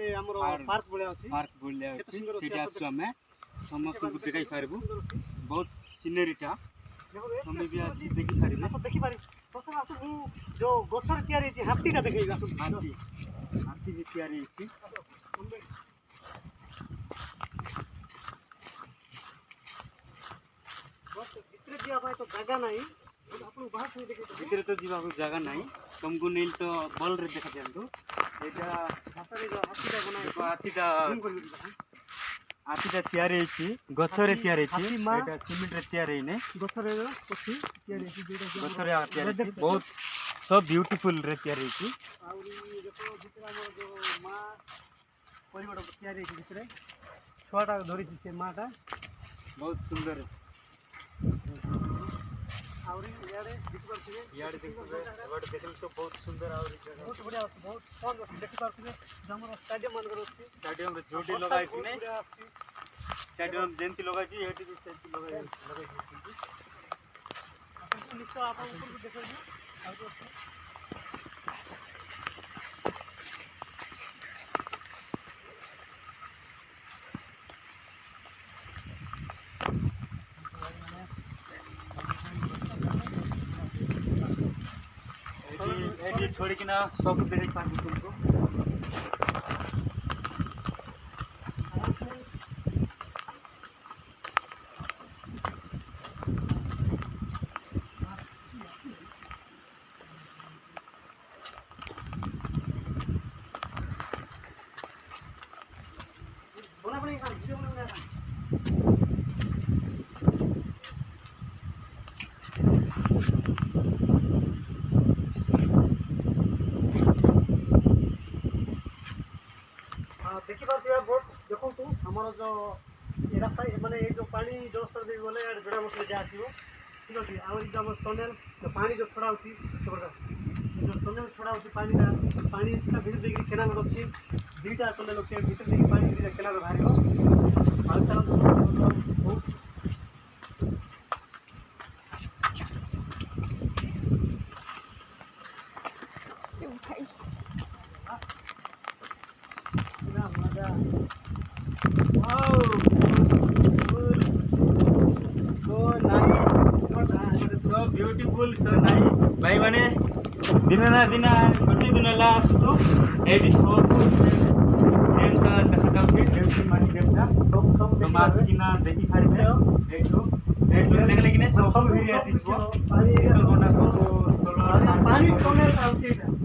गोटे हमर पार्क बोले अछि सेटा आसु हमें समस्त को देखाई पारबू बहुत सीनरीटा हमें भी आसी देखि पारिबे देखि पारि प्रथम आसु मु जो गछर तयारी छि हाथीटा देखै आसु हाथी भी तयारी छि भितर जिया भाई तो जगह नहीं आपन बाहर से देखै भितर तो जीवा को जगह नहीं तुमको नील तो बॉल रे देखा दियंतु एटा हाथरे जो हाथीटा बनाई हाथीटा तयारी छि गछरे तयारी छि एटा सीमेंट रे तयारी नै गछरे पछी तयारी छि दुटा गछरे तयारी छि बहुत सब ब्यूटीफुल रे तयारी छि आउरी देखो भितर हमर जो मां परिबड़ तयारी छि भितर छोटा धरी छि से माटा बहुत सुंदर आउरी यारे देखि परथिबे यार देखबे एबाड देखल तो बहुत सुंदर आउरी बहुत बढ़िया बहुत फन देखि परथिबे हमर स्टेडियम मन करो स्टेडियम रे जोडी लगाई छि नै स्टेडियम जेंति लगाई छि एटी भी सेंति लगाई छि अपन निश्चय आपन ऊपर को देखै छि आउरी एडी छोड़ के ना सब देख पानी तुमको बना बना काम वीडियो बना देखि पाथिबा बोट देखो तू हमर जो ए रास्ता माने ए जो पानी जो स्तर दे बोले यार जड़ा मसले जा आसीबो ठीक अछि आउरी जो हमर टनल जो पानी जो छोड़ा होती जो टनल छोड़ा होती पानी का भीतर देखि केनाल अछि दुईटा टनल अछि भीतर देखि पानी भीतर केनाल बाहरिबो पानी चला बहुत ब्यूटीफुल सो नाइस भाई माने दिन ना दिन गोटे दिन लास्ट तो एडी शो देवता देखा जाउछि देवसी मानी देवता सब मास किना देखि फारिछे एठो देखले किने सब भिडियो दिसबो पानी टनल आउछि